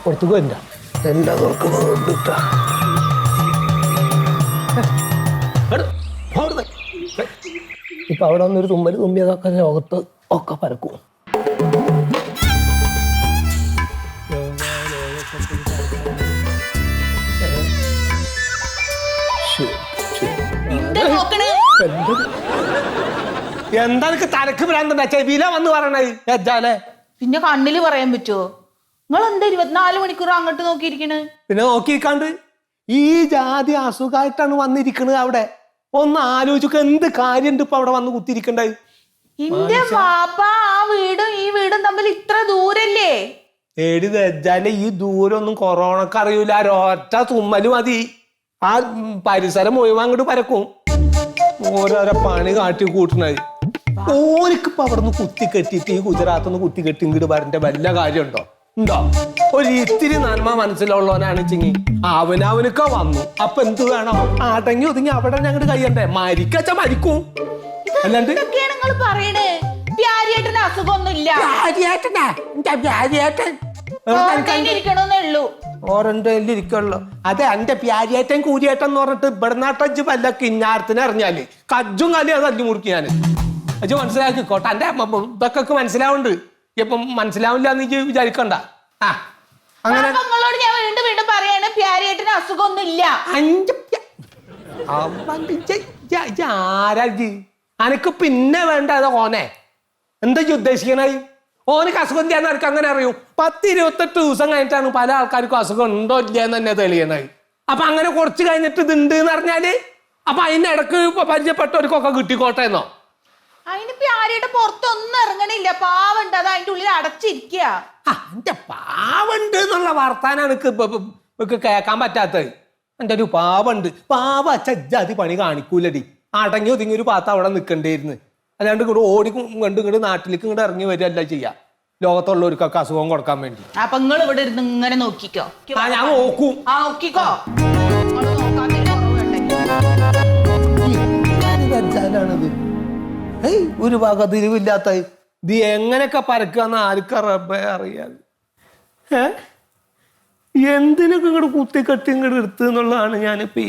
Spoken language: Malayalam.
പുറത്തേക്ക് വരില്ല. എന്റെ ഇപ്പൊ അവിടെ വന്നൊരു തുമ്മല് തുമ്പിയതൊക്കെ ലോകത്ത് ഒക്കെ പരക്കും. എന്താ തലക്ക് ഭ്രാന്തണ്ട ചെവിയില വന്ന് പറയണേ. പിന്നെ കണ്ണില് പറയാൻ പറ്റുമോ? നിങ്ങൾ എന്താ 24 മണിക്കൂർ അങ്ങോട്ട് നോക്കിയിരിക്കണ്? പിന്നെ നോക്കിയിരിക്കാണ്ട് ഈ ജാതി അസുഖമായിട്ടാണ് വന്നിരിക്കണത്. അവിടെ ഒന്ന് ആലോചിക്ക, എന്ത് കാര്യണ്ട് ഇപ്പൊ അവിടെ വന്ന് കുത്തിരിക്കണ്ടേ? എന്റെ പാപ്പ, ആ വീടും ഈ വീടും തമ്മിൽ ഇത്ര ദൂരല്ലേ? ഏടി വെച്ചാല് ഈ ദൂരം ഒന്നും കൊറോണക്ക് അറിയൂല. ഒറ്റ തുമ്മല് മതി, ആ പരിസരം മുഴുവൻ അങ്ങോട്ട് പരക്കും. ഓരോരോ പണി കാട്ടി കൂട്ടണത്. ഓനിക്കിപ്പോ അവിടെ നിന്ന് കുത്തി കെട്ടിട്ട് ഈ ഗുജറാത്ത് നിന്ന് കുത്തി കെട്ടി ഇങ്ങോട്ട് വരേണ്ട വല്ല കാര്യമുണ്ടോ? ഉണ്ടോ? ഒരു ഇത്തിരി നന്മ മനസ്സിലുള്ളവനാണ് ചിങ്ങി അവനവനൊക്കെ വന്നു. അപ്പൊ എന്ത് വേണം? ആടങ്ങി ഒതുങ്ങി അവിടെ ഞങ്ങട് കഴിയണ്ടേ? മരിക്കച്ച മരിക്കും. അല്ലാണ്ട് അസുഖമൊന്നുമില്ല. ഓരോ അതെ, എന്റെ പ്യാരിയേറ്റൻ കൂരിയേറ്റൻ എന്ന് പറഞ്ഞിട്ട് ഇവിടുന്നാട്ടഞ്ച് വല്ല കിന്നാരത്തിന് അറിഞ്ഞാല് കജ്ജും കാലി അത് തല്ലി മുറിക്കും ഞാൻ. അജ് മനസ്സിലാക്കിക്കോട്ടെ. എന്റെ ഇതൊക്കെ മനസ്സിലാവുന്നുണ്ട്. ഇപ്പം മനസ്സിലാവില്ല എന്ന് വിചാരിക്കണ്ട. ആ അങ്ങനെ ഞാൻ വീണ്ടും വീണ്ടും പറയാണ്, പ്യാരിയേറ്റന് അസുഖമൊന്നുമില്ല. ആരാ അനക്ക് പിന്നെ വേണ്ട അത് ഓനെ എന്താ ഉദ്ദേശിക്കണേ? ഓനക്ക് അസുഖം ചെയ്യാൻ എനിക്ക് അങ്ങനെ അറിയൂ. 10-28 ദിവസം കഴിഞ്ഞിട്ടാണ് പല ആൾക്കാർക്കും അസുഖം ഉണ്ടോ ഇല്ല എന്ന് തന്നെ തെളിയണത്. അപ്പൊ അങ്ങനെ കുറച്ച് കഴിഞ്ഞിട്ട് ഇതുണ്ട് എന്ന് പറഞ്ഞാല് അപ്പൊ അതിന്റെ ഇടക്ക് പരിചയപ്പെട്ടവർക്കൊക്കെ കിട്ടിക്കോട്ടെ എന്നോ? അതിനിപ്പോ ആരുടെ പുറത്തൊന്നും ഇറങ്ങണില്ല. പാവുണ്ട്, അത് അതിന്റെ ഉള്ളിൽ അടച്ചിരിക്കുക. എന്റെ പാവുണ്ട് എന്നുള്ള വർത്താനാണ് എനിക്ക് കേൾക്കാൻ പറ്റാത്തത്. എന്റെ ഒരു പാവുണ്ട്, പാവ അച്ഛാതി പണി കാണിക്കൂലടി. അടങ്ങി ഒതുങ്ങി ഒരു പാത്ത അവിടെ നിൽക്കണ്ടായിരുന്നു. അല്ലാണ്ട് ഇങ്ങോട്ട് ഓടി ഇങ്ങോട്ട് നാട്ടിലേക്ക് ഇങ്ങോട്ട് ഇറങ്ങി വരികയല്ല ചെയ്യാ, ലോകത്തുള്ളവർക്കൊക്കെ അസുഖം കൊടുക്കാൻ വേണ്ടി. അപ്പൊ നിങ്ങൾ ഇവിടെ ഇരുന്ന് ഇങ്ങനെ നോക്കിക്കോ. ഞാൻ നോക്കും. നോക്കിക്കോ. ഒരു വകതിരിവില്ലാത്ത ഇത് എങ്ങനെയൊക്കെ പരക്കാന്ന് അറിയാതെ എന്തിനൊക്കെ ഇങ്ങോട്ട് കുത്തിക്കെട്ടി ഇങ്ങോട്ട് എടുത്തു എന്നുള്ളതാണ് ഞാനിപ്പോ